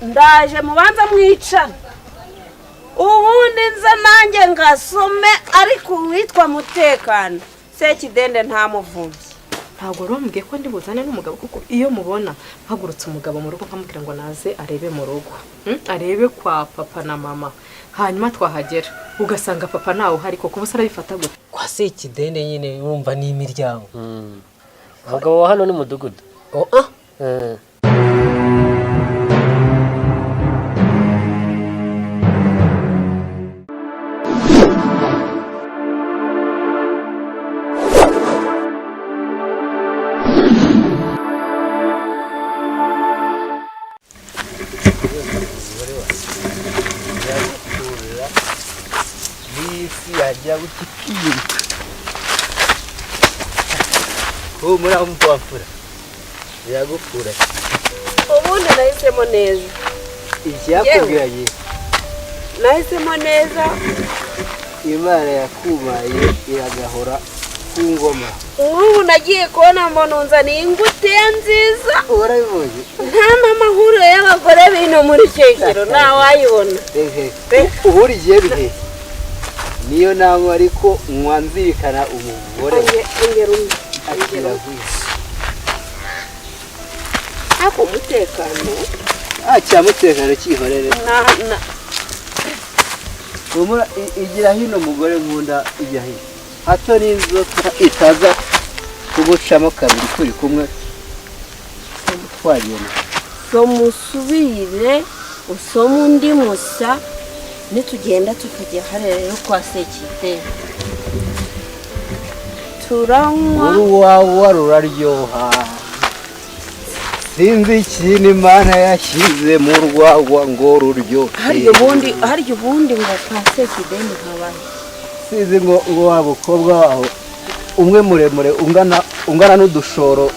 ndaje mubanza mwicana ubundi nza nanjye ngasome ariko witwa Mutekano Sekidende nta muvumbi. Ntabwo rombwiye ko ndi buzane n'umugabo kuko iyo mubona hagurutse umugabo mu rugo nkamubwira ngo naze arebe mu rugo arebe kwa papa na mama hanyuma twahagera ugasanga papa nawe hari koko ubusa arabifata gute kwa Sekidende nyine urumva ni imiryango. Umugabo wa hano ni mudugudu. Yajya gutipira muri aho mupfura yagukura ubundi nahisemo neza icyakubwira ye nahisemo neza Imana yakumaye iragahora ku ngoma ubu nagiye kubona mbonunzaniye ingutiya nziza urabibonye nta n'amahuro y'abagore bino muri Kekero ntawayibona uhuriye bihe niyo nawe ariko mwanzirikana umugore ako Mutekano cyamutekano cyihorere umura igira hino mugore nkunda ijya hino hato n'inzoka itaza kugucamo kabiri kuri kumwe twagenda so musubire usoma undi musa nitugenda tukajya harero kwa Sekidende turanywa uruwawa ruraryoha sinzi ikintu Imana yashyize mu rwagwa ngo ruryohe harya ubundi ngo kwa Sekidende nkabaye sinzi ngo wa bukobwa waho umwe muremure ungana n'udushoro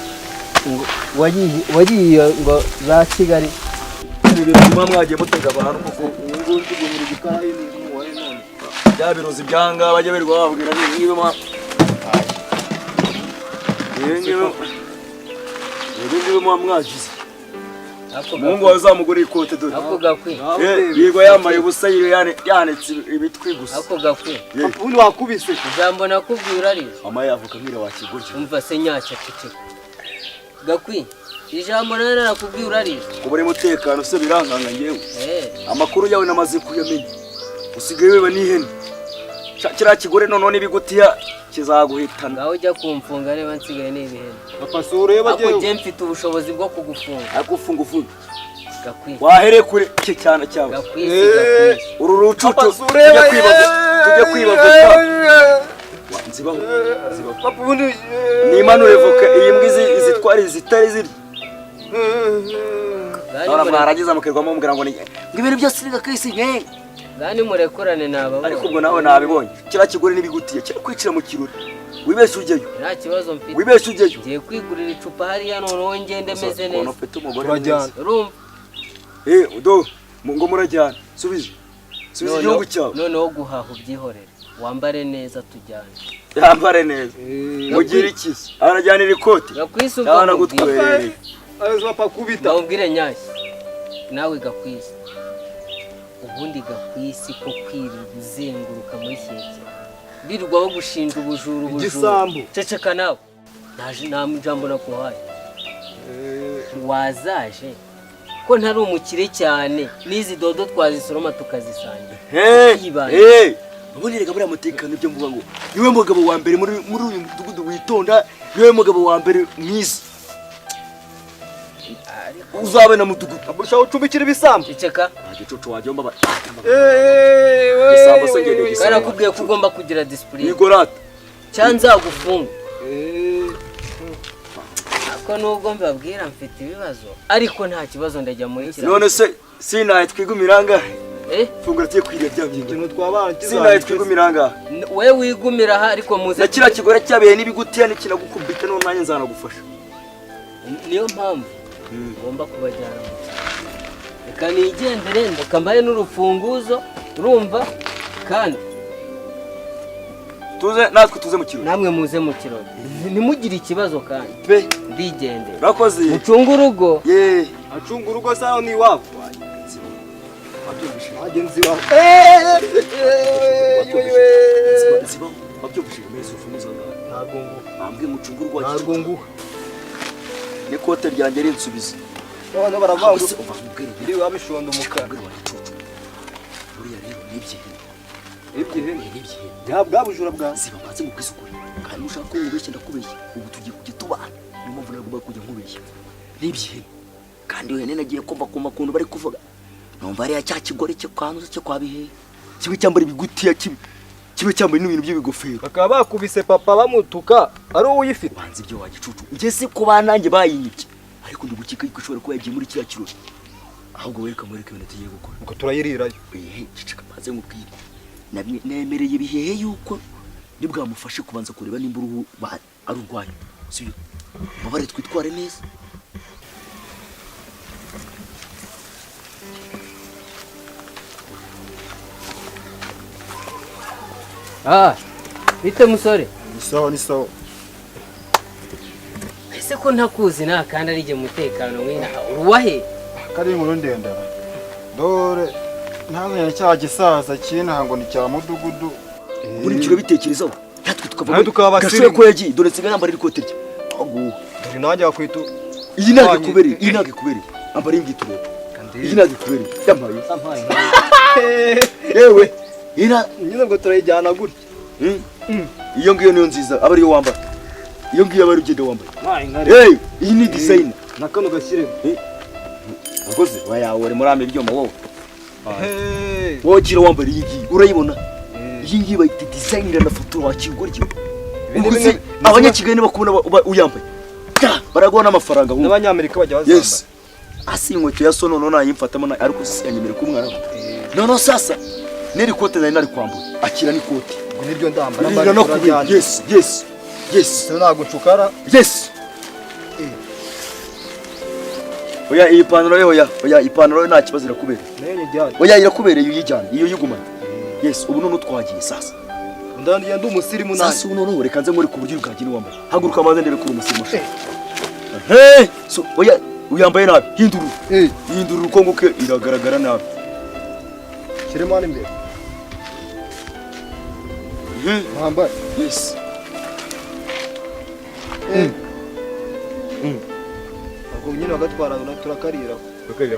wagiye ngo za Kigali ibintu mwagiye mutega abantu kuko ngo tugumira igikayi n'umwe none byabirozi byanga bajye berwa babwira niba mwagize Mungu wazamugura ikote dore avuga kwi yego yambaye ubusa yanetse ibitwi gusa ako gakwi ubundi wakubise ijambo nakubwira ari amaye avuka nkira wakigurye umva se nyacyo cece gakwi ijambo nana nakubwira ari kubure Mutekano se birankanga ngewe amakuru yawe namaze kuyamenya usigaye weba n'ihene kira kigore none n'ibigutiya kizaguhitana ngaho ujya kumfunga reba nsigaye n'ibihene papa sure bagiye ako je mfite ubushobozi bwo kugufunga akufunga ufunga gakwi wahere kure cye cyane cyawe gakwi uru rucucu tujye kwibaza nzibaho papa ubundi ni manure voka iyi mbwizi izitwari zitari ziri nora mwaragiza mukerwamo mubwira ngo ibintu byose ni gakisi nke gani murekurane naba ariko ubwo nawe nabibonye kira kigore n'ibigutiye cyo kwicira mu kiruri wibeshe ujyeyo nta kibazo mfite wibeshe ujyeyo ngiye kwigurira icupa hariya none ngende meze neza urajyana urumva udo ngo murajyana subiza igihugu cyawe noneho guhaha ubyihorere wambare neza tujyane yambare neza mugire ikiza arajyanira ikoti gakwisuka gutwerereye azo pakubita ubwire nyashyi nawe gakwisi ubundi gakwisi ko kwizenguruka muri Kekero birirwaho gushinja ubujuru ceceka nawe nta mujambo nakuhaye wazaje ko ntari umukire cyane n'izi dodo twazisoroma tukazisangira ubundi rega buriya Mutekano ibyo mvuga ngo niwe mugabo wa mbere muri uyu mudugudu witonda niwe mugabo wa mbere mwiza uzabe na mudugudu abusha ucumbikira ibisambo ceceka igicucu wajyomba ba isambo se ngende gisaba barakubwiye ko ugomba kugira discipline igorata cyanza gufunga ako nubwo mbabwira mfite ibibazo ariko nta kibazo ndajya muri kira none se sinaye twigumiranga fungura tiye kwiriye byambyinge sinaye twigumiranga we wigumira aha ariko muze nakira kigore cyabeye n'ibigutiya nikinagukubita no mwanya nzanagufasha niyo mpamvu ngomba kubajyana reka nigendere ndakambaye n'urufunguzo urumva kandi natwe tuze mu kirori namwe muze mu kirori ntimugire ikibazo kandi pe ndigendere rakoze mucunga urugo acunga urugo saho ni iwabo agenzi bawe ntabwo nguha n'ikote ryanjye rinsubiza none baravuga ngo iri wabishonda umukara buriya rero ibyihene bwa bujura bwa ziba maze mu kwisukura kandi ushaka ko nkubeshya ndakubeshya ubu tugiye kujya tubana niyo mpamvu nagomba kujya nkubeshya n'ibyihene kandi iyo hene nagiye kumva ku makundu bari kuvuga numva ariya cya kigore cyo kwanuza cyo kwabihe kimwe cyambara ibigutiya kimwe cyambara n'ibintu by'ibigofero bakaba bakubise papa bamutuka ari uwo uyifite banze ibyo wagicucu njye si ko banange bayinyibye ariko ndi gukika yuko ishobora kuba yagiye muri kiriya kirori ahubwo wereka mwereka ibintu tugiye gukora ngo turayirirayo cicika maze mubwire nemereye ibihehe yuko nibwamufashe kubanza kureba nimba uruhu ari urwanyu sibyo mubare twitware neza bite musore ni sawa ese ko ntakuzi nta kandi ari jye mutekano w'inaha uruwahe kari inkuru ndende dore ntazanye cya gisaza cy'inaha ngo ni cya mudugudu buri kiro bitekerezaho natwe tukava gashoye ko yagiye dore nsigaye nambara ikote rye ahubwo dore nanjye wakwitu iyi ntabwo ikubereye ambara iyi turebe iyi ntabwo ikubereye yamaye yewe nyine ngo turayijyana gutya iyo ngiyo niyo nziza aba ariyo wambara iyo ngiyo aba ari ugenda wambaye iyi ni design na kano gashyiremo ukoze wayawe uri muri ame byoma wowe wowe kira wambara iyi ngiyi urayibona iyi ngiyi bayita design na foto wakigura cyo abanyakigali bakubona uyambaye baraguha n'amafaranga n'abanyamerika bajya bazamba yes asi inkweto ya sono none ayimfatamo ariko yanyemerera ko umwana none sasa neri kote nari kwambura akira ni kote ngo niryo ndambara no kubira yes ntago ncukara yes oya iyi panaro oya ipantaro nta kibazo irakubera oya irakubereye uyijyana iyo yigumana yes ubu none twagiye sasa ndandi umusirimu nani sasa none reka nze muri ku buryo bwagine wambaye haguruka maze ndebe ko umusirimu so oya uyambaye nabi hindura urukongo ke iragaragara nabi kirimo hano imbere mwambaye yes ubwo nyine bagatwara turakarira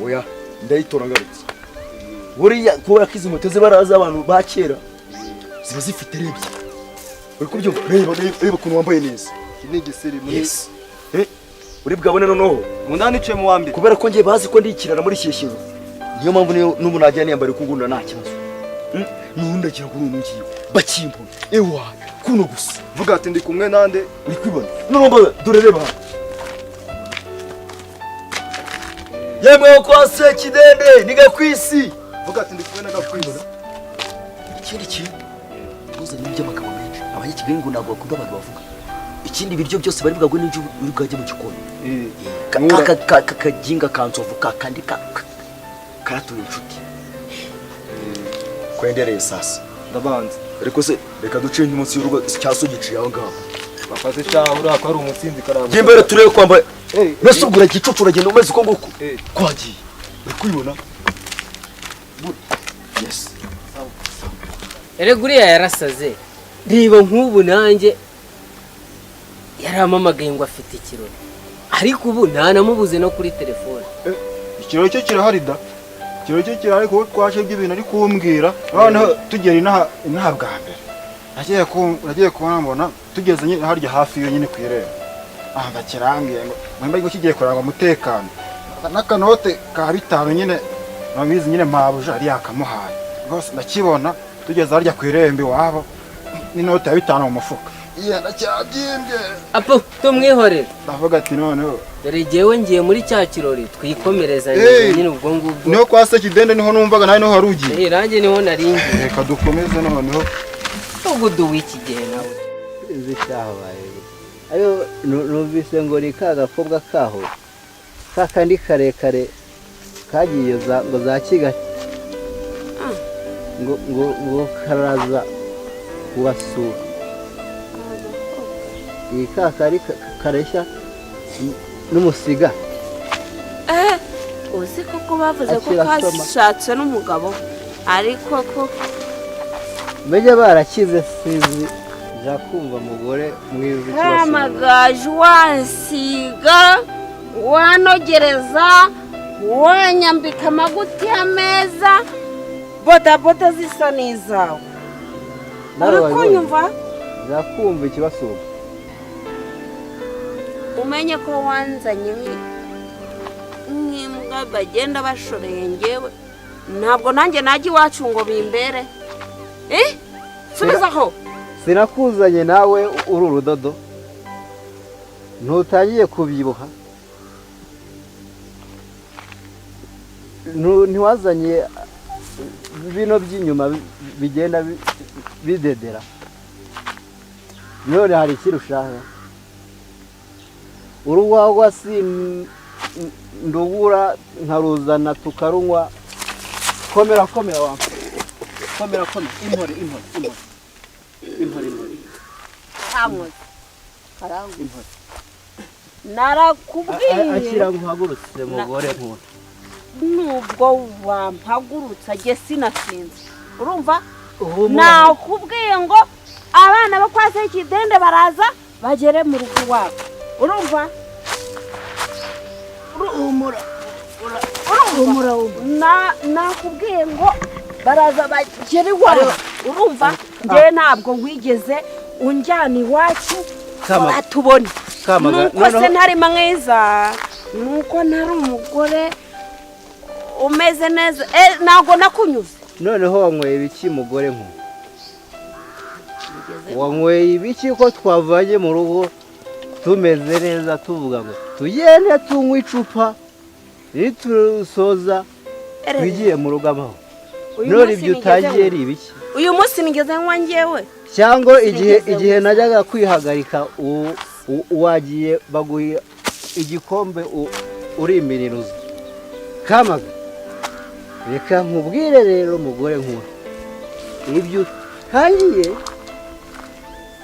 oya ndayitora ngarutse buriya kubera ko izi moto zibaraza abantu ba kera ziba zifite rebye uri kubyumva reba ukuntu wambaye neza iki ni igisirimu yes uri bwabone noneho mundani iciye mu wambere kubera ko ngiye bazi ko ndikirana muri Shyeshyero niyo mpamvu n'ubu najya niyambara kungunda nta kibazo nundi agira kuri uyu ngiyo bakimbona ewa kuno gusa vuga ati ndi kumwe nande uri kwibona none dore reba yemwe kwa Sekidende niga kwisi vuga ati ndi kumwe na Gakwisi ikindi kintu uzanye iby'amagambo menshi abanyakigali ngo ntabwo bakunda abantu bavuga ikindi biryo byose bari bwagwe n'inju uri bwajye mu gikoni kakaginga kanzovu kakandi karatuye inshuti kwendereye sasa ndabanza ariko se reka duce munsi y'urugo cyaso giciye aho ngaho bafate cyaho uri ko ari umutsinzi karamba gimbere turebe kwambaye nasubura gicucu uragenda umeze uko nguko kwagiye uri kwibona yes erega uriya yarasaze reba nk'ubu nanjye yaramamagaye ngo afite ikirori ariko ubu ntanamubuze no kuri telefone ikirori cyo kirahari da ikirori cyo kirahari kuko twaje by'ibintu ari kumbwira noneho tugera inaha bwa mbere nagiye kubona mbona tugeze nyine harya hafi yo nyine ku irembo ndakirambwiye ngo mwemba ngo kigiye kuranga umutekano n'akanote ka 5 nyine nabizi nyine mabuja ari yakamuhaye rwose ndakibona tugeze harya ku irembo iwabo n'inote ya 5 mu mufuka ndacyabyimbye apo tumwihorera ndavuga ati noneho dore jewe ngiye muri cya kirori twikomereza nyine ubwo ngubwo niho kwa Sekidende niho numvaga nawe niho harugiye nanjye niho naringiye reka dukomeze noneho ubudu w'iki gihe nawe izi cyahabaye ayo numvise ngo ni ka gakobwa kaho kakandi karekare kagiye ngo za Kigali ngo karaza kubasura iyi kakari kareshya n'umusiga uzi koko bavuze ko Akira soma. twashatse n'umugabo ariko ko Mejye barakize sizi jakumva mugore mwiza kibasoma. kamagaje wansiga wanogereza wanyambika amaguti y'ameza bodaboda zisa n'izawe uri kunyumva jakumva ikibasoma. umenye ko wanzanye nk'imbwa bagenda bashoreye ngewe ntabwo nanjye najya iwacu ngo bimbere subizaho Sinakuzanye nawe uri urudodo ntutangiye kubyibuha ntiwazanye bino by'inyuma bigenda bidedera none hari ikirushaka urwagwa si ndubura nkaruzana tukarunywa komera wa komera impore hamwe narakubwiye akira nguhagurutse mugore nkunda nubwo wampagurutse agiye sinasinze urumva nakubwiye ngo abana bo kwa Sekidende baraza bagere mu rugo wabo urumva nakubwiye ngo baraza bagere iwabo urumva njyewe ntabwo wigeze unjyana iwacu batubone nuko se ntari mwiza nuko ntari umugore umeze neza ntabwo nakunyuze noneho wanyweye ibiki mugore nk'ubu wanyweye ibiki ko twavanye mu rugo tumeze neza tuvuga ngo tugende tunywe icupa nitusoza twigiye mu rugo amahoro none ibyo utagiye ari ibiki uyu munsi nigeze nywa njyewe cyangwa igihe najyaga kwihagarika wagiye baguye igikombe uri imiriruzo kamaga reka nkubwire rero mugore nkuru ibyo utangiye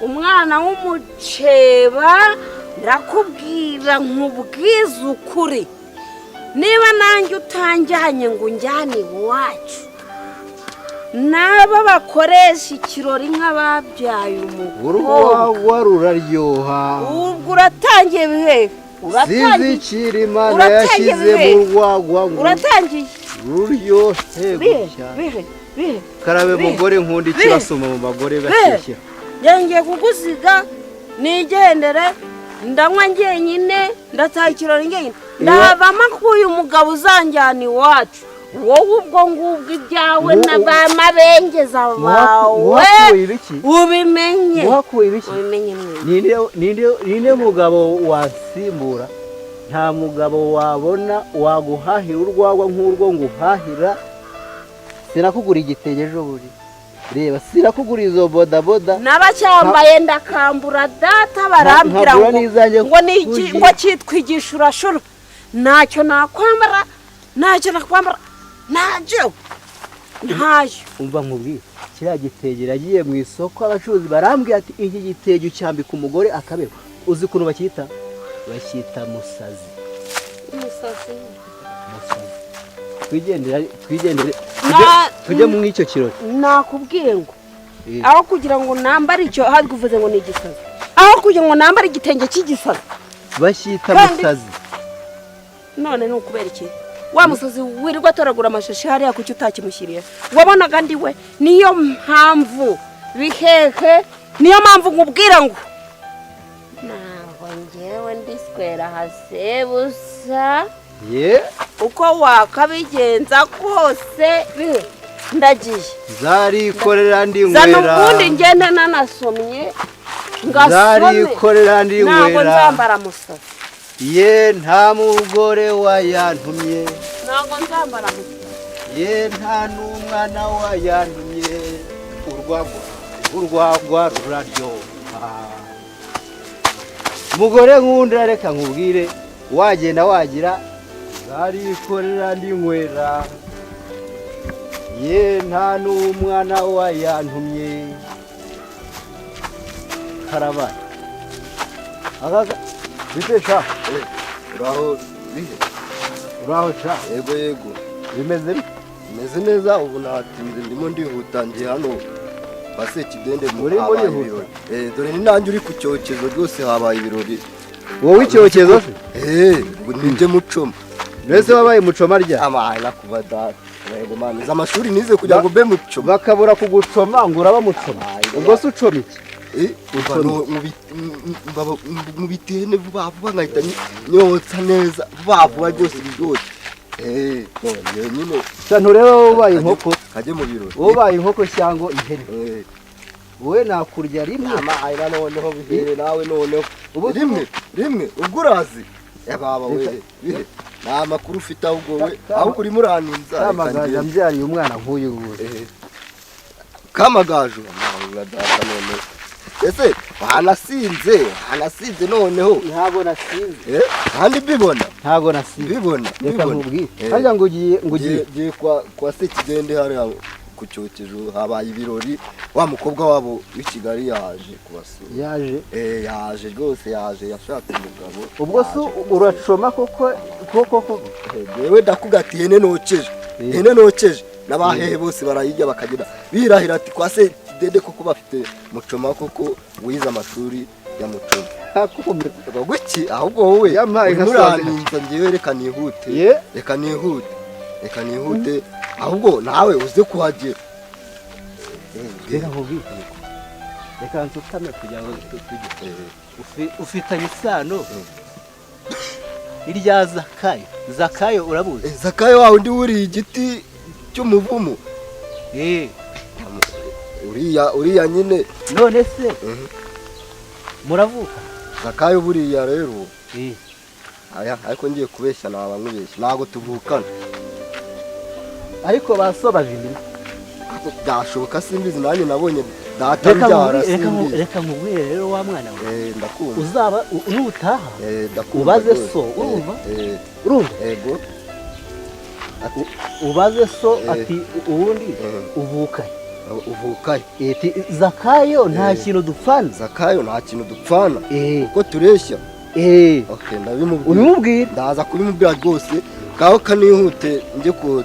umwana w'umuceba ndakubwira nkubwize ukuri niba nanjye utanjyanye ngo unjyane iwacu n'aba bakoresha ikirori nk'ababyaye urwagwa ruraryoha ubwo uratangiye bihehe sizi ikirima yashyize mu rwagwa ngo uratangiye ruryohe gutya bihe karabe mugore nkunda ikibasoma mu bagore bashyashya ngiye kugusiga nigendere ndanywa njyenyine ndataha ikirori njyenyine ndabama ko uyu mugabo uzanjyana iwacu wowe ubwo ngubwo ibyawe n'abamabengeza bawe ubimenye ninde mugabo wasimbura nta mugabo wabona waguhahira urwagwa nk'urwo nguhahira sinakugura igitenge ejo buri reba sinakugura izo bodaboda n'abacyambaye ndakambura data barambwira ngo cyitwigisha urashura ntacyo nakwambara ntacyo umva nkubwire kiriya gitenge yagiye mu isoko abacuruzi barambwira ati iki gitenge ucyambika umugore akabeho uzi ukuntu bacyita musazi twigendere tujye mu icyo kirori nakubwiye ngo aho kugira ngo nambare icyo ahari kuvuze ngo ni igisazi aho kugira ngo nambare igitenge cy'igisazi bashyita musazi none ni ukubera iki wa musazi wirirwa atoragura amashashi hariya kuki utakimushyiriye wabonaga ndi we niyo mpamvu bihehe niyo mpamvu nkubwira ngo ntabwo ngewe ndiswera hasebusa uko wakabigenza kose ndagiye zarikorera ndi nywera zana ubundi ngenda nanasomye zarikorera ndi nywera ntabwo nzambara musazi nta mugore wayantumye ntabwo nzambara musazi nta n'umwana wayantumye urwagwa ruraryoha mugore nkunda reka nkubwire wagenda wagira zarikorera ndi nywera nta n'umwana wayantumye karabaye bitesha uraho bihe uraho cha yego bimeze bite? meze neza ubu natinze ndimo ndihuta ngiye hano base kidende Muri ibirori dore ni nanjye uri ku cyokezo rwose habaye ibirori wowe icyokezo nibyo mucoma mbese wabaye mucoma rya amaye nakuva data yego mami amashuri nize kugira ngo be mucoma bakabura kugucoma ngo uraba mucoma ubwo se ucoma iki mu bitene vuba nkahita nyotsa neza vuba byose biryoshye nyine cyane ureba wowe ubaye inkoko kajye mu birori wowe ubaye inkoko cyangwa ihene wowe nakurya rimwe amaye noneho bihere nawe noneho rimwe ubwo urazi baba we nta makuru ufite ahubwo we ahubwo urimo uraninza kamagaje mbyariye umwana nk'uyu nguyu kamagaju data noneho ese hanasinze noneho ntabwo nasinze kandi mbibona ntabwo nasinze mbibona reka nkubwire harya ngo ugiye kwa sekigende hariya ku cyokezo habaye ibirori wa mukobwa wabo w'i Kigali yaje kubasura yaje rwose yashatse umugabo ubwo se uracoma koko yewe ndakugatiye hene nokeje n'abahehe bose barayirya bakagira birahira ati kwa sekigende koko bafite mucoma koko wize amashuri ya mucoma guki ahubwo wowe muraninza ngewe reka nihute ahubwo nawe uze kuhagera reka nsutame kugira ngo tujye ufitanye isano irya zakayo urabuzi zakayo wawe undi wuriye igiti cy'umuvumu uriya nyine none se muravuka zakayo buriya rero ariko ngiye kubeshya naba nkubeshya ntabwo tuvukana ariko basobaje imirimo byashoboka simbizi nanjye nabonye data mbyara simbizi reka nkubwire rero wa mwana we ndakumva uzaba nutaha ubaze so urumva yego ubaze so ati ubundi uvukaye zakayo nta kintu dupfana kuko tureshya ubimubwira ndaza kubimubwira rwose ngaho kanihute njye ku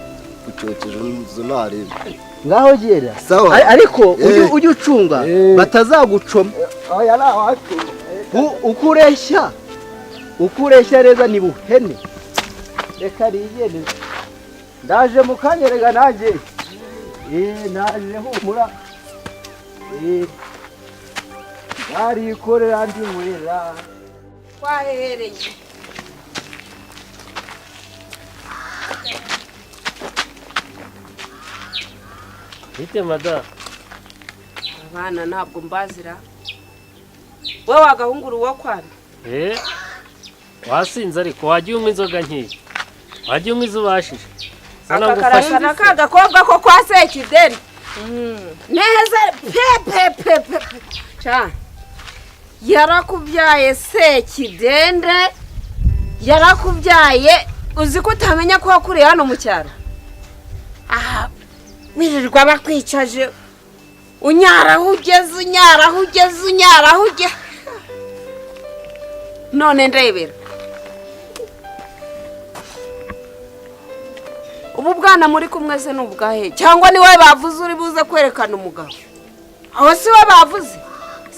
cyokezo nzo nareba ngaho gera ariko ujye ucunga batazagucoma uko ureshya reza ni buhene reka rigende ndaje mu kanya rega nanjye naje humura barikorera ndi murera twahereye bite mada abana ntabwo mbazira wowe wagahungura uwo kwana wasinze ariko wajya unywa inzoga nkeya wajya unywa izo ubashije aka karasana ka gakobwa ko kwa sekideni neza pepepepe yarakubyaye sekidende yarakubyaye uzi ko utamenya ko wakuriye hano mu cyaro aha wirirwa bakwicaje unyaraho ugeze none ndebera ubu bwana muri kumwe se n'ubwahe cyangwa ni wowe bavuze uri buze kwerekana umugabo aho si we bavuze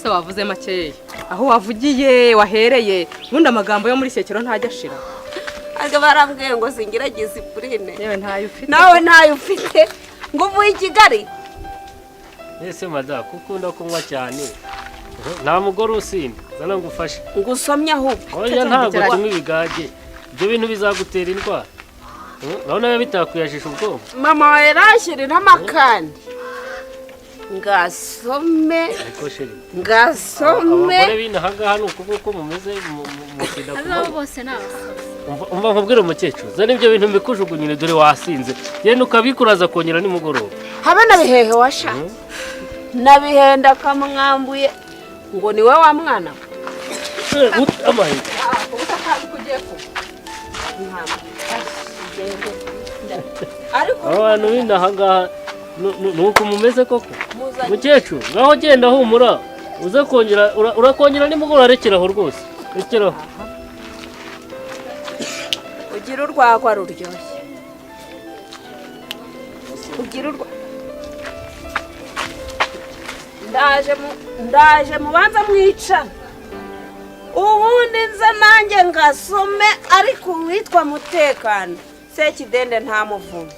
se wavuze makeya aho wavugiye wahereye ubundi amagambo yo muri sekero ntajya ashira ariko barambwiye ngo singira disipurine yewe ntayo ufite nawe ntayo ufite ngo uvuye i Kigali ese mada kuko ukunda kunywa cyane nta mugore usinda zana ngufashe ngo usomye ahubwo oya ntabwo tunywa ibigage ibyo bintu bizagutera indwara urabona biba bitakuyajisha ubwonko mama wawe yarashyirira amakandi ngasome abagore b'inaha ngaha ni ukuvuga mumeze mutinda kunywa bose ni abasore umva nkubwire umukecuru zana ibyo bintu mbikujugunyire dore wasinze genda ukabikuraza kongera nimugoroba habe na bihehe washa na bihenda kamwambuye ngo ni wowe wa mwana amahirwe abantu b'inaha ngaha ni uko mumeze koko mukecuru ngaho genda humura uze kongera urakongera nimugoroba rekeraho rwose rekeraho ugira urwagwa ruryoshye. Ugira ndaje mubanza mwicana ubundi nza nanjye ngasome ariko uwitwa Mutekano Sekidende nta muvumbi.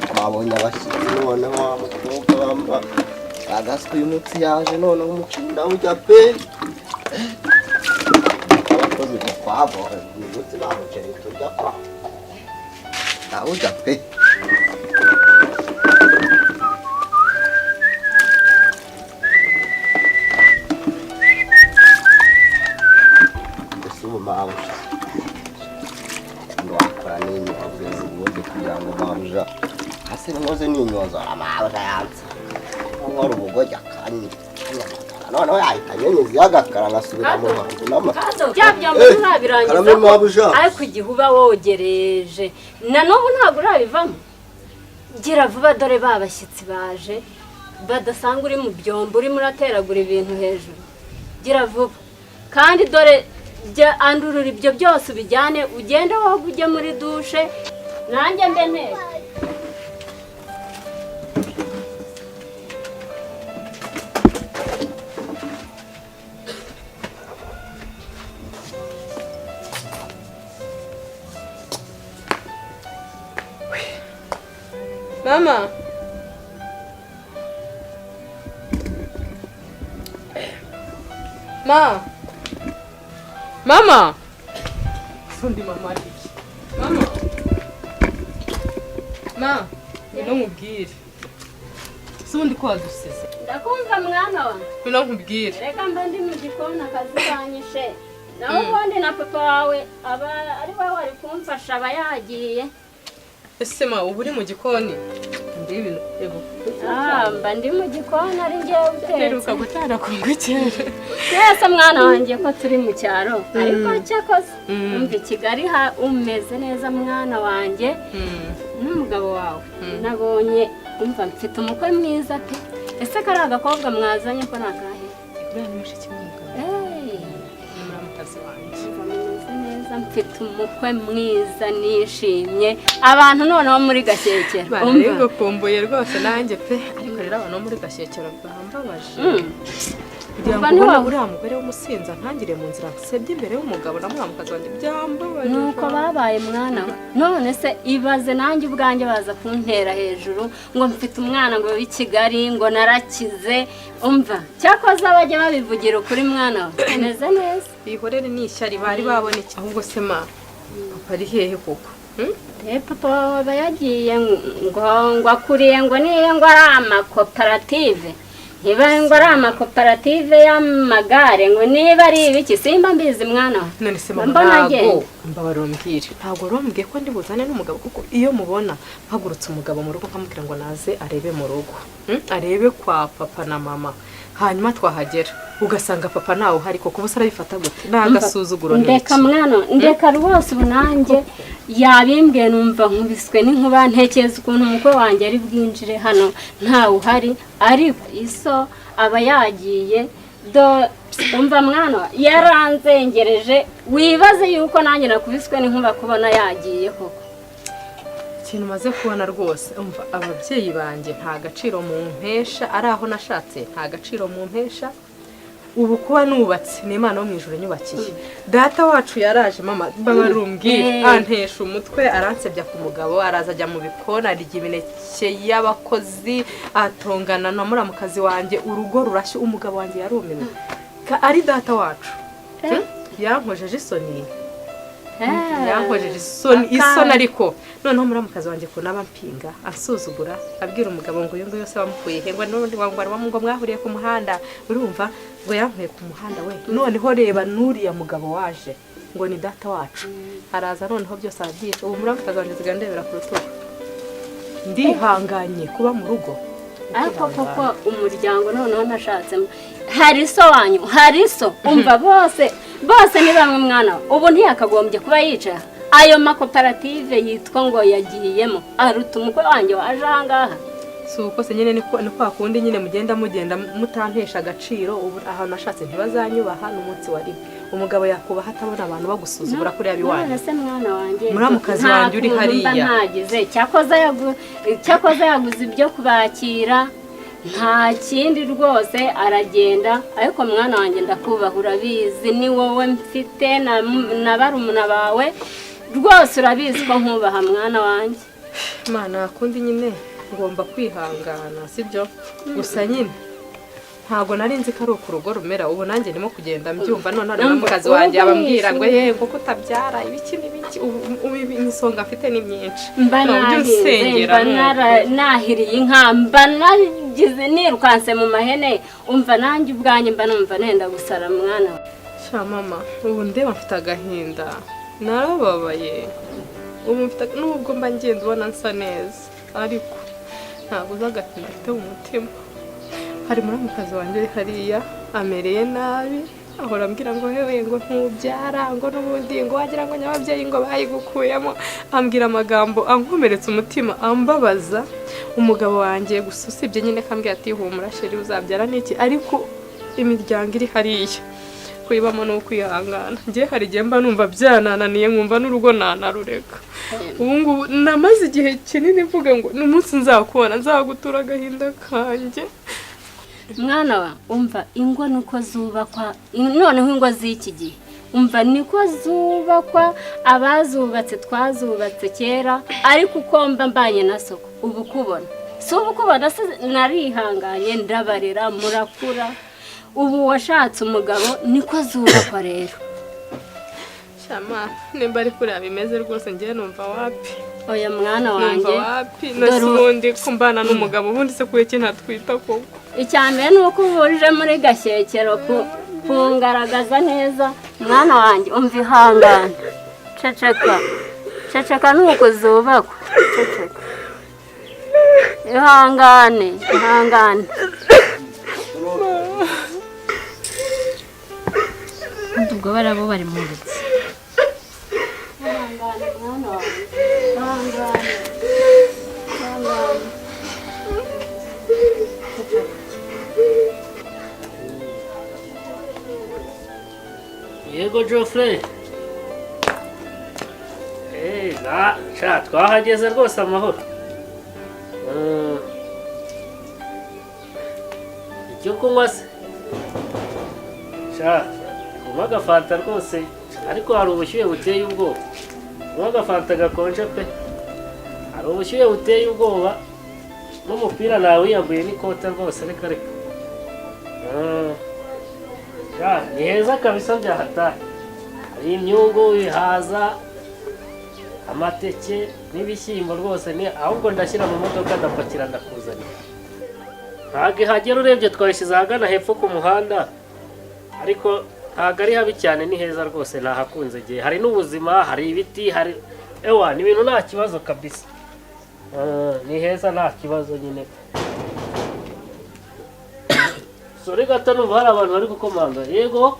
twabonye abashyitsi none wa mukobwa bamba agaswe uyu munsi yaje none umucunda ujya pe abakozi twabonye uyu munsi nta muceri turya kwa ujya pe ese ubu mabuja wakora n'imyuga ubundi kugira ngo mabuja hasi nkoze n'imyuga amabuja yanze nkora ubugojya kandi noneho yahita nyenyezi y'agakara ngasubira mu ruhango n'amata byabyo nturabirangiza ariko igihe uba wogereje na n'ubu ntabwo urabivamo. gira vuba dore babashyitsi baje badasanga uri mu byombo urimo urateragura ibintu hejuru. gira vuba kandi dore andurura ibyo byose ubijyane ugende wowe ujye muri dushe nanjye mbe neza. Mama. Mama. Fundi mama iki? Mama. Ino nkubwire. Sundi ko wadusize. Ndakumva mwana wa. Ino nkubwire. Reka mba ndi mu gikoni akazi kanyishe. Naho ubundi na papa wawe aba ari we wari kumfasha aba yagiye. Ese ma ubu uri mu gikoni? Ndi ibintu ego. Mba ndi mu gikoni ari ngewe utetse. Heruka gutara kungukera. Twese mwana wanjye ko turi mu cyaro ariko cyakoze umva Kigali umeze neza mwana wanjye n'umugabo wawe nabonye umva mfite umukwe mwiza pe. Ese kari agakobwa mwazanye ko nakahe? Buriya ni mushiki w'umugabo. Ni muramukazi wanjye. Meze neza mfite umukwe mwiza nishimye abantu noneho muri Gashyekero. Umva kumbuye rwose nanjye pe ariko rero abantu muri Gashyekero bahambabaje. Kugira ngo uriya mugore w'umusinza ntangire mu nzira nsebye imbere y'umugabo na muramukazi wanjye byambabaje. Nuko babaye mwana we. None se ibaze nanjye ubwanjye baza kuntera hejuru ngo mfite umwana ngo w'i Kigali ngo narakize. Umva cyakoze abajya babivugira ukuri mwana we. Neza neza. Ihorere n'ishyari bari babona iki ahubwo se ma papa ari hehe koko? Papa wawe yagiye ngo akuriye ngo niyo ngo ari amakoperative. Niba ngo ari amakoperative y'amagare ngo niba ari ibiki simba mbizi mwana we. None se mama ntabwo mbabarumbwire ntabwo rombwiye ko ndi buzane n'umugabo kuko iyo mubona mpagurutse umugabo mu rugo nkamubwira ngo naze arebe mu rugo arebe kwa papa na mama hanyuma twahagera ugasanga papa nawe uhari koko ubusa arabifata gute nagasuzuguro n'iki. Ndeka mwana ndeka rwose ubunanjye yabimbwiye numva nkubiswe n'inkuba ntekereza ukuntu umukwe wanjye ari bwinjire hano ntawe uhari ariko iso aba yagiye umva mwana yaranzengereje wibaze yuko nanjye nakubiswe n'inkuba kubona yagiye koko. Ikintu maze kubona rwose umva ababyeyi banjye nta gaciro mu mpesha ari aho nashatse nta gaciro mu mpesha. Ubu kuba nubatse ni Imana yo mu ijuru nyubakiye. Data wacu yaraje mama babarumbwire antesha umutwe aransebya ku mugabo araza ajya mu bikona arya imineke y'abakozi atongana na muramukazi wanjye urugo rurashye umugabo wanjye yarumiwe ari data wacu yankojeje isoni. Yankojeje isoni ariko noneho muramukazi wanjye ko naba mpinga asuzugura abwira umugabo ngo uyu nguyu yose wamukuye he ngo n'undi wangwa ngo mwahuriye ku muhanda urumva ngo yankuye ku muhanda we noneho reba nuriya mugabo waje ngo ni data wacu araza noneho byose arabyisha ubu muramukazi wanjye zigandebera ku rutugu ndihanganye kuba mu rugo ariko koko umuryango noneho nashatsemo hari so wanyu hari so umva bose ni bamwe mwana ubu ntiyakagombye kuba yicara ayo makoperative yitwa ngo yagiyemo aruta umukwe wanjye waje ahangaha si uko se nyine ni kwa kundi nyine mugenda mutantesha agaciro ubu ahantu nashatse ntibazanyubaha n'umunsi wari umugabo yakubaha atabona abantu bagusuzugura kuri yabiwanyu. None se mwana wanjye muramukazi wanjye uri hariya ntagize cyakoze yaguze ibyo kubakira nta kindi rwose aragenda ariko mwana wanjye ndakubaha urabizi ni wowe mfite na barumuna bawe rwose urabizi ko nkubaha mwana wanjye. Mana kundi nyine ngomba kwihangana sibyo gusa nyine ntago nari nzi ko ari urugo rumera ubu nanjye ndimo kugenda mbyumva none n'umukazi wanjye abambwira ngo yego kutabyara ibiki n'ibiki ubu imisonga afite ni myinshi nahiriye inkamba nagize nirukanse mu mahene umva nanjye ubwanjye mba numva nenda gusara mwana sha mama ubu ndeba mfite agahinda narababaye ubu mfite nubwo mba ngenda ubona nsa neza ariko ntabwo uzagatinda mfite mu mutima. Hari muramukazi wanjye uri hariya amereye nabi ahora ambwira ngo hewe ngo ntubyara ngo n'ubundi ngo wagira ngo nyababyeyi ngo bayigukuyemo ambwira amagambo ankomeretsa umutima ambabaza umugabo wanjye gusa usibye nyine kambwira ati humura sheri uzabyara n'iki ariko imiryango iri hariya kwibamo no kwihangana ngiye hari igihe mba numva byanananiye nkumva n'urugo nanarureka ubu ngubu namaze igihe kinini mvuga ngo n'umunsi nzakubona nzagutura agahinda kanjye. Mwana wa umva ingo nuko zubakwa noneho ingo z'iki gihe umva niko zubakwa abazubatse twazubatse kera ariko uko mba mbanye na soko ubu kubona si ubu kubona narihanganye ndabarera murakura ubu washatse umugabo niko zubakwa rero. Shama nimba ari kuri abimeze rwose ngiye numva wapi oya mwana wanjye n'ubundi kumbana n'umugabo ubundi se kuye kinatwita koko icyambere nuko ubuje muri gashyekero kungaragaza neza mwana wanjye umva ihangana ceceka nuko zubakwa ceceka ihangane ubwo barabo bari mu rugo ihangane mwana wanjye ihangane Yego Geoffrey twahageze rwose amahoro. Icyo kunywa se kunywa agafanta rwose ariko hari ubushyuhe buteye ubwoba kunywa agafanta gakonje pe hari ubushyuhe buteye ubwoba n'umupira nawe wiyambuye n'ikote rwose reka ni heza kabisa byahatari hari imyungu ibihaza amateke n'ibishyimbo rwose ni ahubwo ndashyira mu modoka ndapakira ndakuzanira ntabwo ihagera urebye twayishyize ahagana hepfo ku muhanda ariko ntabwo ari habi cyane ni heza rwose nahakunze igihe hari n'ubuzima hari ibiti hari ni ibintu nta kibazo kabisa ni heza nta kibazo nyine sore gato numva hari abantu bari gukomanga yego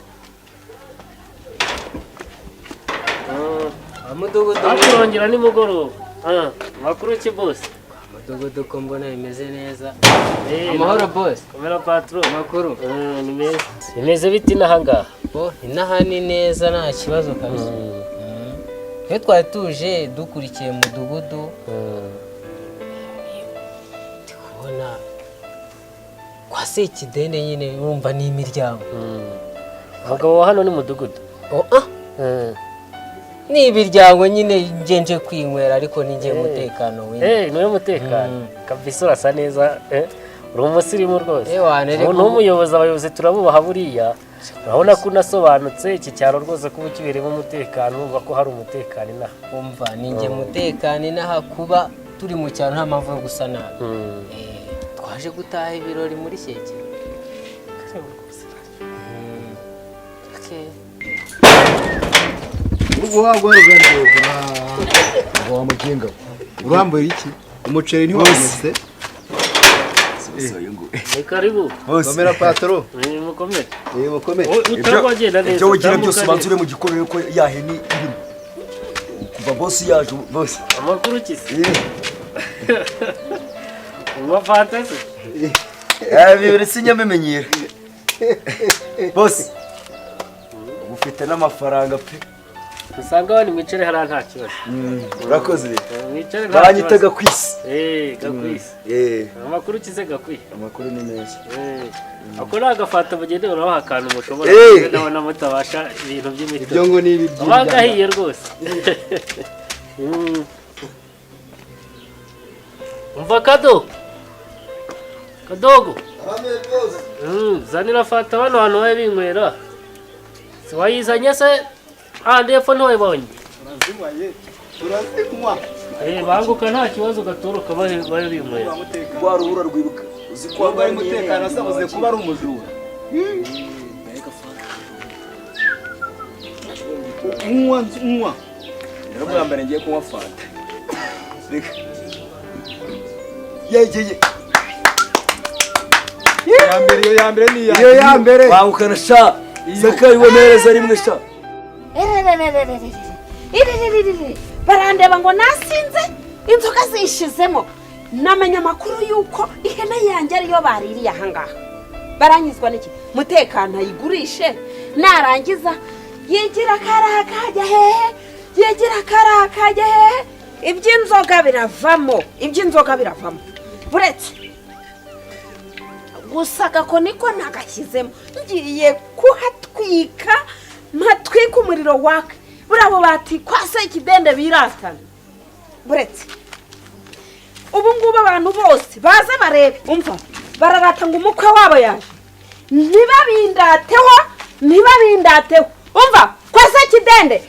turongera nimugoroba makuru ki bose umudugudu ko mbona bimeze neza amahoro bose komera patro makuru ni meza bimeze biti n'ahangaha inaha ni neza nta kibazo kabisa iyo twari tuje dukurikiye umudugudu tubona kwa Sekidende nyine urumva ni imiryango umugabo wa hano ni mudugudu ni ibiryango nyine nje kwinywera ariko ninjye umutekano w'inzu niwe mutekano kabisa urasa neza uri umusirimu rwose n'umuyobozi abayobozi turabubaha buriya urabona ko unasobanutse iki cyaro rwose kuba kibereyemo umutekano wumva ko hari umutekano inaha umva ninjye umutekano inaha kuba turi mu cyaro nta mpamvu yo gusa nabi twaje gutaha ibirori muri Shyekero ubwo wagwa rugaryoga wa mukinga urambuye iki umuceri ntiwamese ni karibu komera patro mukomere mukomere utagenda neza ibyo ugira byose banzure mu gikorero ko yaheni irimo kuva boss yaje boss amakuru kisi unywa fanta se bibiri sinyamenyera bose ufite n'amafaranga pe usanga wani mwicare hariya nta kibazo urakoze mwicare banyita gakwisi gakwisi amakuru ukize gakwiye amakuru ni meza ako ni agafata mugende urabaha akantu mushobora kubona mutabasha ibintu by'imiti ibyo ngo ni ibi bagahiye rwose umva kadogo zanira fata bano bantu babe binywera siwayizanye se ahandi epfo ntiwayibonye turazinywa banguka nta kibazo gatoroka babe binywera rwa rubura rwibuka uzi ko bari umutekano asabuze kuba ari umujura unywa rero bwa mbere ngiye kunywa fanta iyo ya mbere bangukana sha zakari womereza rimwe sha barandeba ngo nasinze inzoga zishizemo namenya amakuru yuko ihene yanjye ariyo baririye ahangaha baranyizwa n'iki mutekano ayigurishe narangiza yigira karaha kajya hehe iby'inzoga biravamo buretse gusa gako niko nagashyizemo ngiye kuhatwika mpatwika umuriro wake burabo bati kwase ikidende biratana buretse ubu ngubu abantu bose baza barebe umva bararata ngo umukwe wabo yaje ntibabindateho umva kwase ikidende